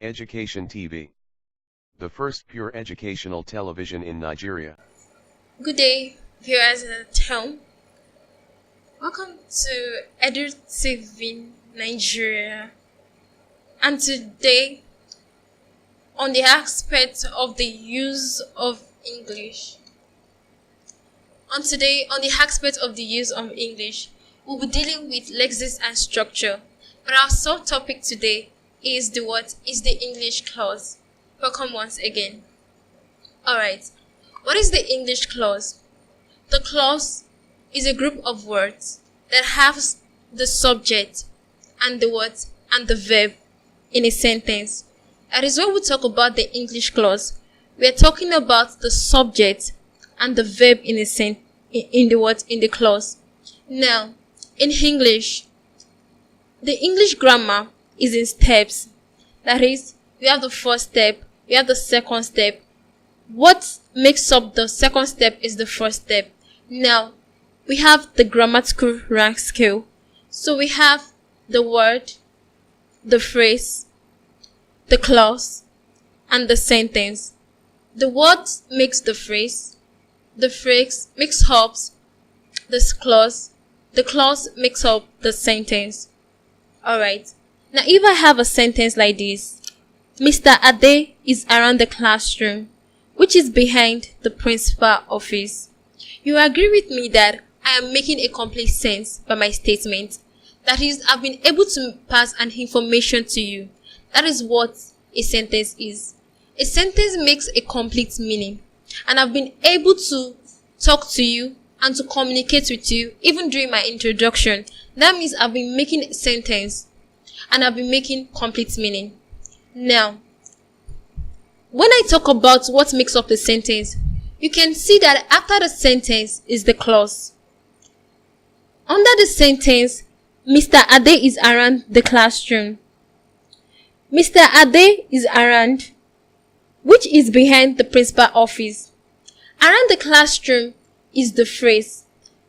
Education TV. The first pure educational television in Nigeria. Good day, viewers at home. Welcome to Edu TV Nigeria. And today, on the aspect of the use of English. On the aspect of the use of English, we'll be dealing with LEXIS and structure. But our subtopic today is the English clause. Welcome once again. Alright, what is the English clause? The clause is a group of words that have the subject and the verb in a sentence. That is when we talk about the English clause. We are talking about the subject and the verb in the clause. Now, in English, the English grammar is in steps. That is, we have the first step, we have the second step. What makes up the second step is the first step. Now, we have the grammatical rank scale. So we have the word, the phrase, the clause, and the sentence. The word makes the phrase makes up this clause, the clause makes up the sentence. Alright, now if I have a sentence like this, Mr. Ade is around the classroom, which is behind the principal office. You agree with me that I am making a complete sense by my statement. That is, I've been able to pass an information to you. That is what a sentence is. A sentence makes a complete meaning. And I've been able to talk to you and to communicate with you even during my introduction. That means I've been making a sentence and I've been making complete meaning. Now, when I talk about what makes up the sentence, you can see that after the sentence is the clause. Under the sentence, Mr. Ade is around the classroom. Mr. Ade is around, which is behind the principal office. Around the classroom is the phrase.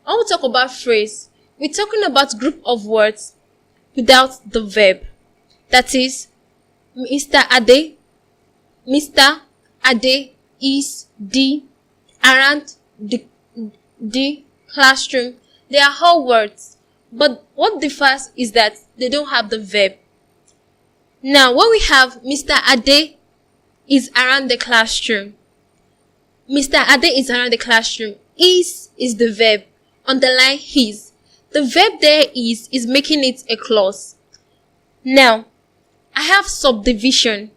When we talk about phrase, we're talking about group of words without the verb. That is, Mr. Ade is around the classroom. They are all words, but what differs is that they don't have the verb. Now, when we have Mr. Ade is around the classroom, Mr. Ade is around the classroom, is the verb. Underline his. The verb there is making it a clause. Now, I have subdivision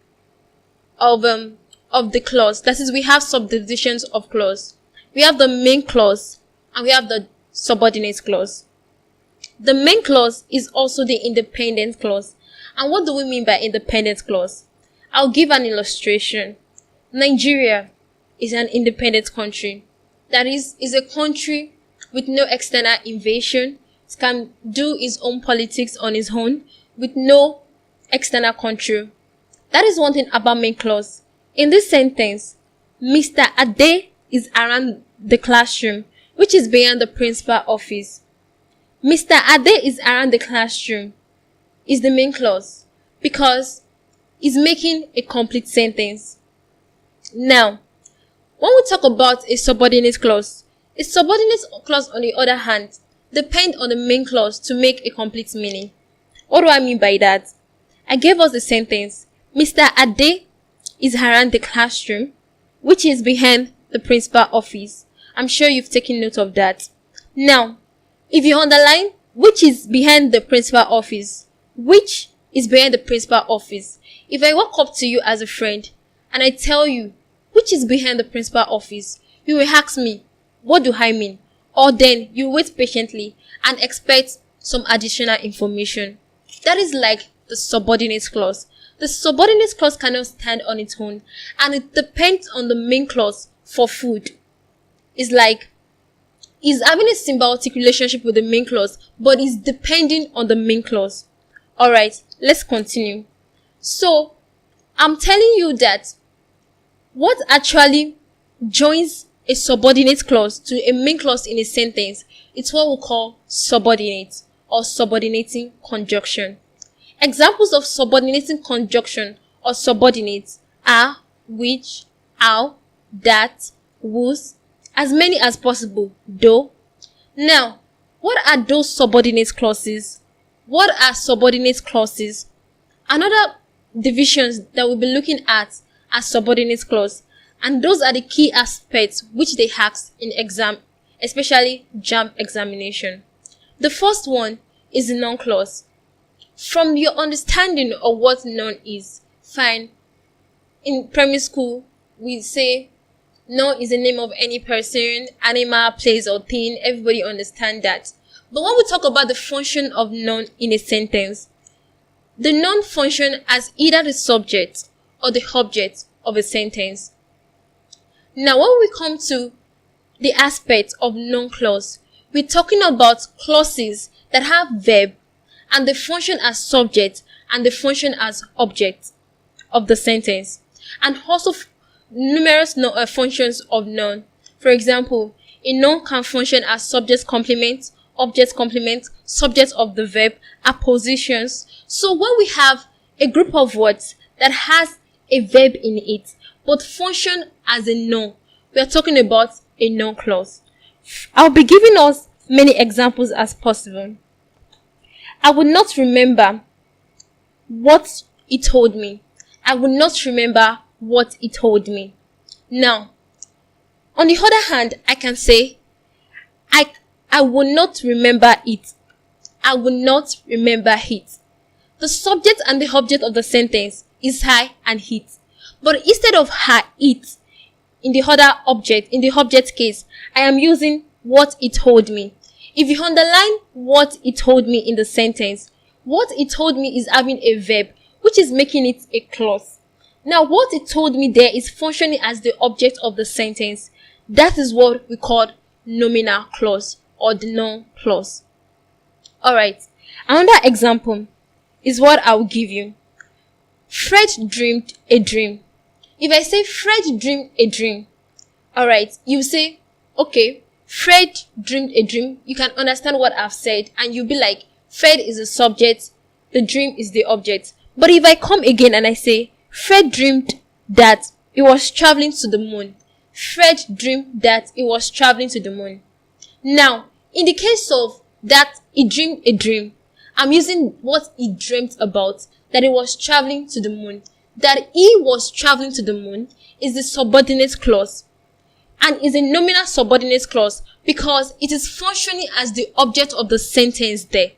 of the clause. That is, we have subdivisions of clause. We have the main clause and we have the subordinate clause. The main clause is also the independent clause. And what do we mean by independent clause? I'll give an illustration. Nigeria is an independent country. That is a country with no external invasion. It can do its own politics on its own with no external control. That is one thing about main clause. In this sentence, Mr. Ade is around the classroom, which is behind the principal office. Mr. Ade is around the classroom is the main clause because it's making a complete sentence. Now, when we talk about a subordinate clause on the other hand depends on the main clause to make a complete meaning. What do I mean by that? I gave us the sentence, Mr. Ade is around the classroom, which is behind the principal office. I'm sure you've taken note of that. Now, if you underline which is behind the principal office, which is behind the principal office. If I walk up to you as a friend and I tell you which is behind the principal office, you will ask me, what do I mean? Or then you wait patiently and expect some additional information. That is like the subordinate clause. The subordinate clause cannot stand on its own and it depends on the main clause for food. It's like it's having a symbiotic relationship with the main clause, but it's depending on the main clause. Alright, let's continue. So, I'm telling you that what actually joins a subordinate clause to a main clause in a sentence, it's what we call subordinate or subordinating conjunction. Examples of subordinating conjunction or subordinates are, which, how, that, whose, as many as possible, though. Now, what are those subordinate clauses? What are subordinate clauses? Another divisions that we'll be looking at are subordinate clause, and those are the key aspects which they ask in exam, especially JAMB examination. The first one is the noun clause. From your understanding of what noun is, fine. In primary school, we say noun is the name of any person, animal, place, or thing. Everybody understand that. But when we talk about the function of noun in a sentence, the noun function as either the subject or the object of a sentence. Now, when we come to the aspect of noun clause, we're talking about clauses that have verb and the function as subject and the function as object of the sentence, and also numerous functions of noun. For example, a noun can function as subject complement, object complement, subject of the verb, appositions. So when we have a group of words that has a verb in it but function as a noun, we are talking about a noun clause. I'll be giving us many examples as possible. I would not remember what he told me. I would not remember what he told me. Now, on the other hand, I can say, I will not remember it. I will not remember it. The subject and the object of the sentence is I and it. But instead of her, it, in the other object, in the object case, I am using what he told me. If you underline what he told me in the sentence, what he told me is having a verb, which is making it a clause. Now, what he told me there is functioning as the object of the sentence. That is what we call nominal clause or the noun clause. Alright, another example is what I will give you. Fred dreamed a dream. If I say Fred dreamed a dream, alright, you say, okay, Fred dreamed a dream. You can understand what I've said and you'll be like, Fred is the subject, the dream is the object. But if I come again and I say, Fred dreamed that he was traveling to the moon. Fred dreamed that he was traveling to the moon. Now, in the case of that he dreamed a dream, I'm using what he dreamt about, that he was traveling to the moon. That he was traveling to the moon is the subordinate clause and is a nominal subordinate clause because it is functioning as the object of the sentence there.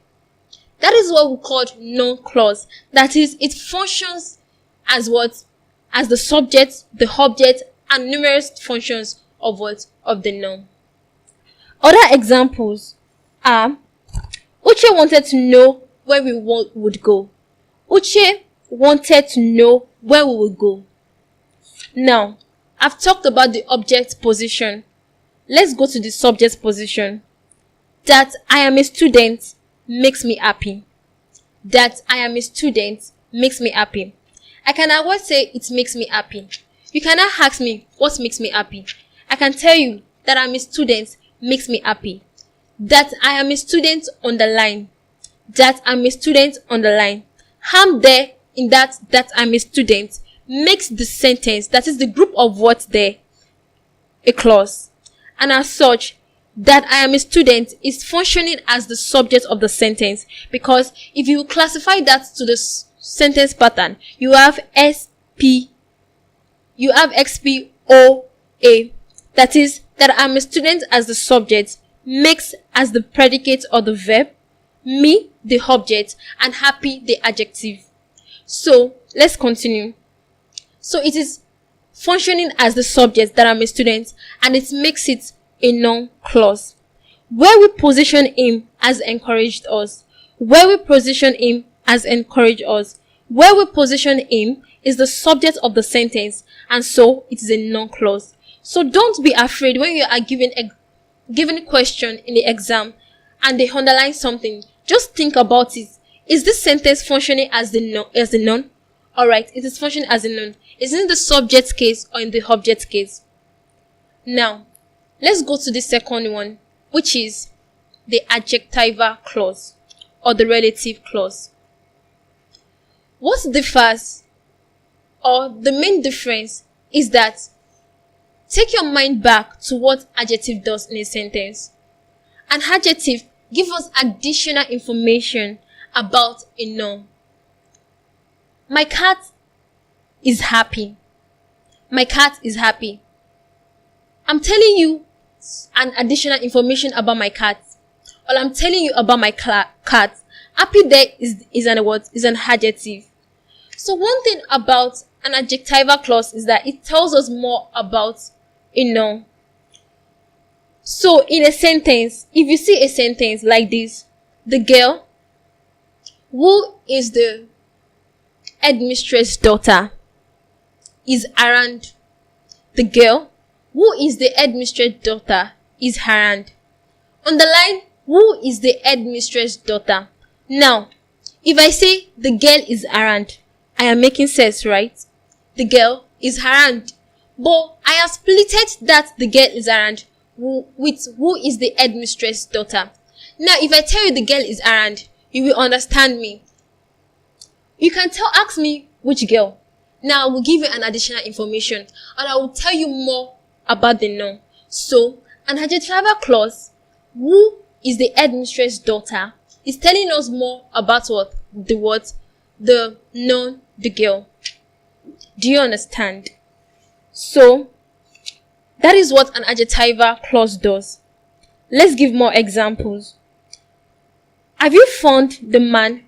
That is what we call noun clause. That is, it functions as what? As the subject, the object, and numerous functions of what? Of the noun. Other examples are, Uche wanted to know where we would go. Uche wanted to know where we would go. Now, I've talked about the object position. Let's go to the subject position. That I am a student makes me happy. That I am a student makes me happy. I can avoid say it makes me happy. You cannot ask me what makes me happy. I can tell you that I'm a student makes me happy. That I am a student underline. That I'm a student underline. I'm there in that I'm a student makes the sentence, that is the group of words there, a clause. And as such, that I am a student is functioning as the subject of the sentence, because if you classify that to the sentence pattern, you have XP, OA. That is, that I'm a student as the subject makes as the predicate or the verb, me the object, and happy the adjective. So let's continue. So it is functioning as the subject that I'm a student, and it makes it a noun clause. Where we position him has encouraged us. Where we position him has encouraged us. Where we position him is the subject of the sentence, and so it is a noun clause. So don't be afraid when you are given a question in the exam and they underline something. Just think about it. Is this sentence functioning as the noun? Alright, it is functioning as a noun. Is it in the subject case or in the object case? Now, let's go to the second one, which is the adjectival clause or the relative clause. What differs or the main difference is that take your mind back to what adjective does in a sentence. An adjective gives us additional information about a noun. My cat is happy. My cat is happy. I'm telling you an additional information about my cat. Or I'm telling you about my cat. Happy there is an what? Is an adjective. So one thing about an adjectival clause is that it tells us more about a noun. So in a sentence, if you see a sentence like this, the girl who is the headmistress' daughter is around. The girl who is the headmistress' daughter is around. Underline who is the headmistress' daughter. Now, if I say the girl is around, I am making sense, right? The girl is around. But I have splitted that the girl is around with who is the headmistress' daughter. Now, if I tell you the girl is around, you will understand me. You can ask me which girl. Now, I will give you an additional information and I will tell you more about the noun. So, an adjectival clause, who is the headmistress' daughter, is telling us more about what? The noun, the girl. Do you understand? So, that is what an adjectival clause does. Let's give more examples. Have you found the man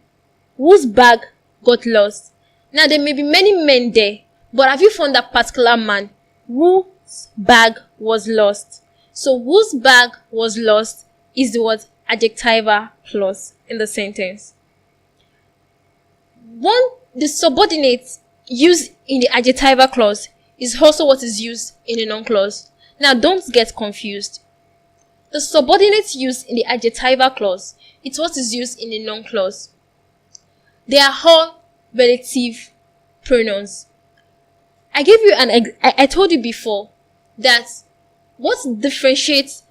whose bag got lost? Now, there may be many men there, but have you found that particular man whose bag was lost? So, whose bag was lost is the word adjectival clause in the sentence. The subordinate used in the adjectival clause is also what is used in the noun clause. Now, don't get confused. The subordinate used in the adjectival clause is what is used in the noun clause. They are all relative pronouns. I gave you I told you before that what differentiates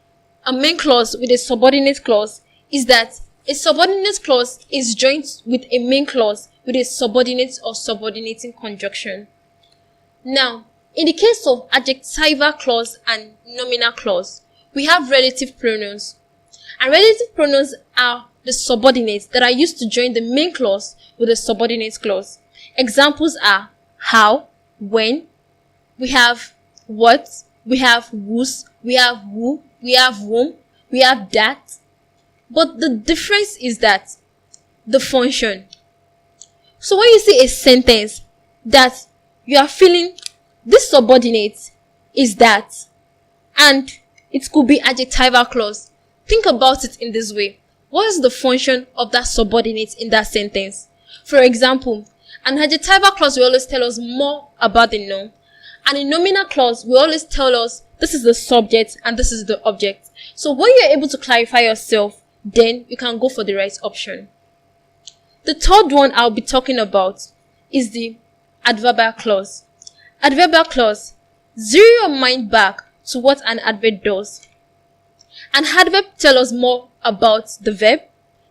a main clause with a subordinate clause is that a subordinate clause is joined with a main clause with a subordinate or subordinating conjunction. Now, in the case of adjectival clause and nominal clause, we have relative pronouns. And relative pronouns are the subordinates that are used to join the main clause with a subordinate clause. Examples are how, when, we have what, we have whose, we have who, we have whom, we have that. But the difference is that the function. So when you see a sentence that you are feeling this subordinate is that, and it could be adjectival clause, think about it in this way. What is the function of that subordinate in that sentence? For example, an adjectival clause will always tell us more about the noun, and a nominal clause will always tell us this is the subject and this is the object. So when you're able to clarify yourself, then you can go for the right option. The third one I'll be talking about is the adverbial clause. Adverbial clause, zero your mind back to what an adverb does. An adverb tells us more about the verb,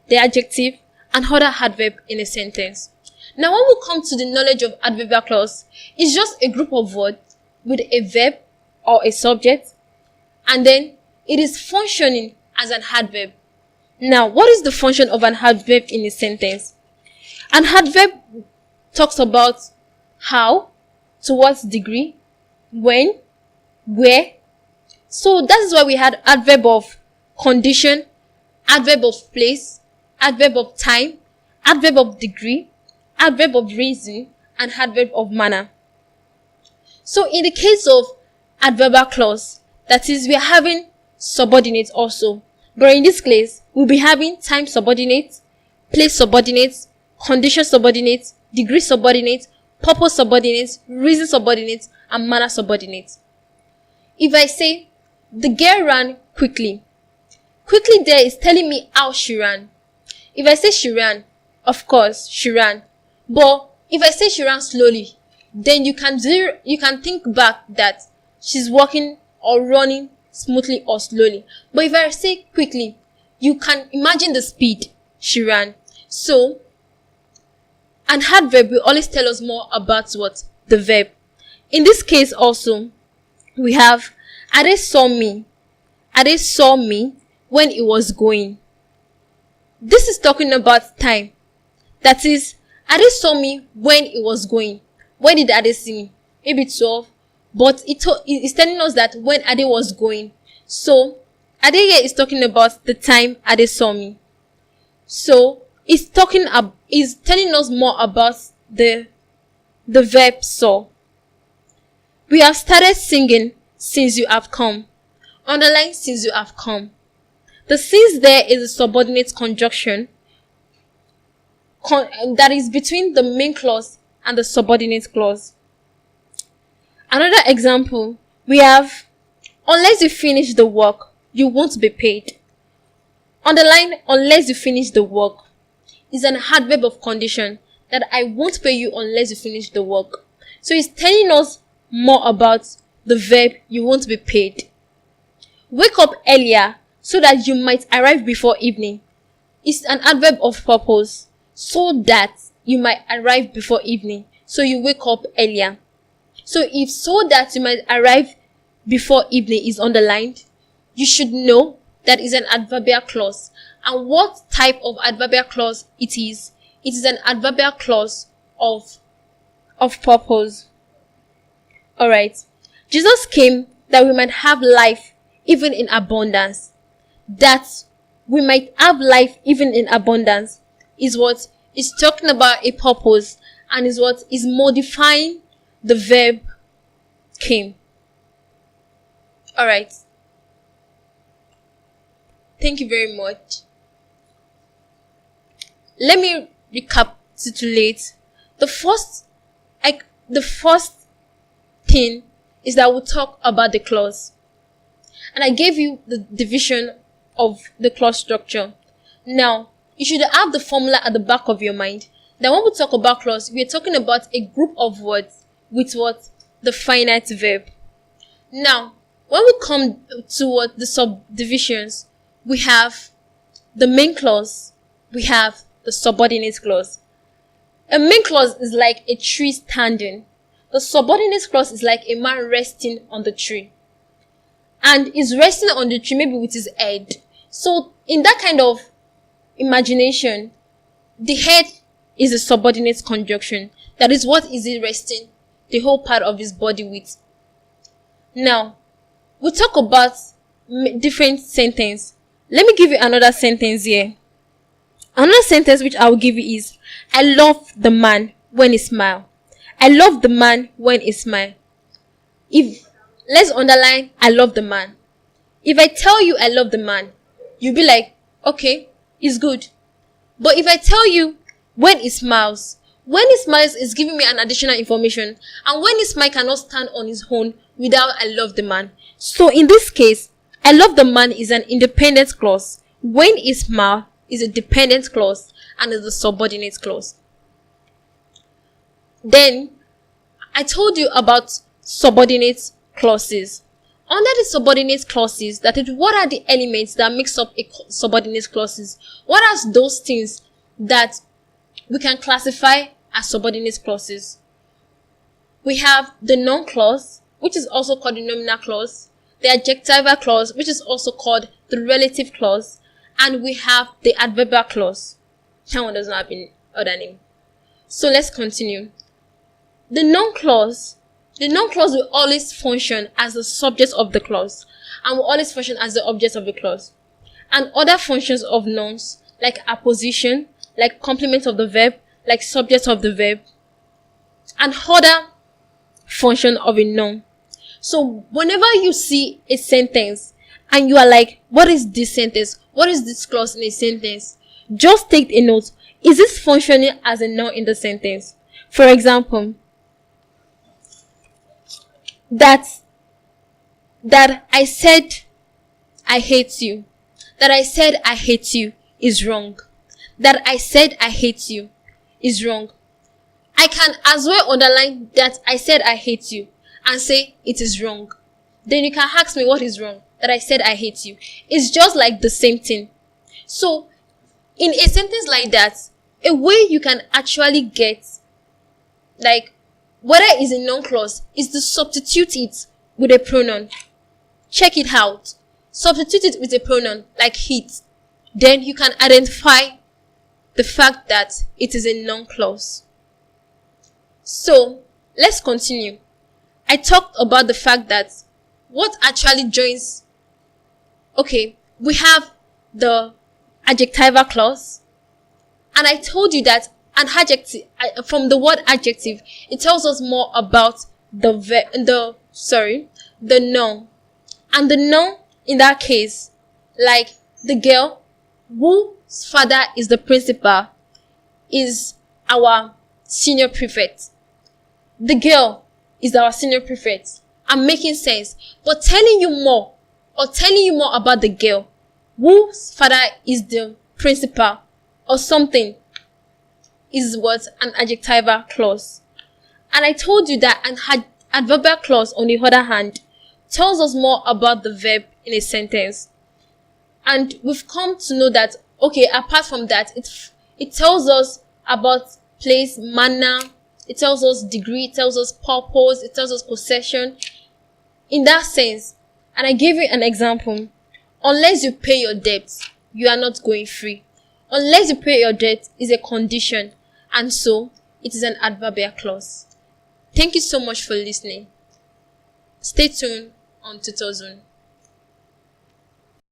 the adjective, and other adverb in a sentence. Now, when we come to the knowledge of adverbial clause, it's just a group of words with a verb or a subject, and then it is functioning as an adverb. Now, what is the function of an adverb in a sentence? An adverb talks about how, to what degree, when, where. So that is why we had adverb of condition, adverb of place, adverb of time, adverb of degree, adverb of reason, and adverb of manner. So in the case of adverbial clause, that is, we are having subordinates also. But in this case, we'll be having time subordinate, place subordinate, condition subordinate, degree subordinate, purpose subordinate, reason subordinate, and manner subordinate. If I say, the girl ran quickly, quickly there is telling me how she ran. If I say she ran, of course, she ran. But if I say she ran slowly, then you can think back that she's walking or running smoothly or slowly. But if I say quickly, you can imagine the speed she ran. So, an adverb will always tell us more about what? the verb. In this case also, we have Ade saw me. Ade saw me when he was going. This is talking about time. That is, Ade saw me when he was going. When did Ade see me? Maybe 12. But it's telling us that when Ade was going. So, Ade here is talking about the time Ade saw me. So, it's telling us more about the verb saw. We have started singing since you have come. Underline since you have come. The since there is a subordinate conjunction that is between the main clause and the subordinate clause. Another example, we have, unless you finish the work, you won't be paid. Underline, unless you finish the work, is an adverb of condition that I won't pay you unless you finish the work. So it's telling us more about the verb you won't be paid. Wake up earlier so that you might arrive before evening. It's an adverb of purpose, so that you might arrive before evening. So you wake up earlier. So if so that you might arrive before evening is underlined, you should know that is an adverbial clause. And what type of adverbial clause it is? It is an adverbial clause of purpose. Alright. Jesus came that we might have life even in abundance. That we might have life even in abundance is what is talking about a purpose, and is what is modifying the verb came. Alright. Thank you very much. Let me recapitulate. The first thing is that we'll talk about the clause. And I gave you the division of the clause structure. Now, you should have the formula at the back of your mind. Then when we talk about clause, we are talking about a group of words with what? The finite verb. Now, when we come to what the subdivisions, we have the main clause, we have the subordinate clause. A main clause is like a tree standing. The subordinate clause is like a man resting on the tree. And is resting on the tree maybe with his head. So in that kind of imagination, the head is a subordinate conjunction. That is, what is he resting the whole part of his body with. Now, we'll talk about different sentences. Let me give you another sentence here. Another sentence which I will give you is, I love the man when he smiles. I love the man when he smiles. Let's underline, I love the man. If I tell you I love the man, you'll be like, okay, it's good. But if I tell you when he smiles is giving me an additional information. And when he smiles cannot stand on his own without I love the man. So in this case, I love the man is an independent clause. When he smiles is a dependent clause and is a subordinate clause. Then, I told you about subordinate clauses. Under the subordinate clauses, that is, what are the elements that makes up a subordinate clauses? What are those things that we can classify as subordinate clauses? We have the noun clause, which is also called the nominal clause, the adjectival clause, which is also called the relative clause, and we have the adverbial clause. That one does not have any other name. So let's continue. The noun clause will always function as the subject of the clause and will always function as the object of the clause. And other functions of nouns, like apposition, like complement of the verb, like subject of the verb, and other function of a noun. So whenever you see a sentence and you are like, what is this sentence? What is this clause in a sentence? Just take a note. Is this functioning as a noun in the sentence? For example, that I said I hate you. That I said I hate you is wrong. That I said I hate you is wrong. I can as well underline that I said I hate you and say it is wrong. Then you can ask me what is wrong. That I said I hate you. It's just like the same thing. So, in a sentence like that, a way you can actually get, like, whether it's a noun clause, is to substitute it with a pronoun. Check it out. Substitute it with a pronoun like it. Then you can identify the fact that it is a noun clause. So, let's continue. I talked about the fact that what actually joins, we have the adjectival clause, and I told you that an adjective, from the word adjective, it tells us more about the noun. And the noun in that case, like the girl whose father is the principal, is our senior prefect. The girl is our senior prefect. I'm making sense. But telling you more about the girl whose father is the principal or something is what an adjectival clause. And I told you that an adverbial clause, on the other hand, tells us more about the verb in a sentence. And we've come to know that, apart from that, it tells us about place, manner, it tells us degree, it tells us purpose, it tells us possession. In that sense, and I gave you an example, unless you pay your debts, you are not going free. Unless you pay your debt is a condition, and so it is an adverbial clause. Thank you so much for listening. Stay tuned on Tutor Zone.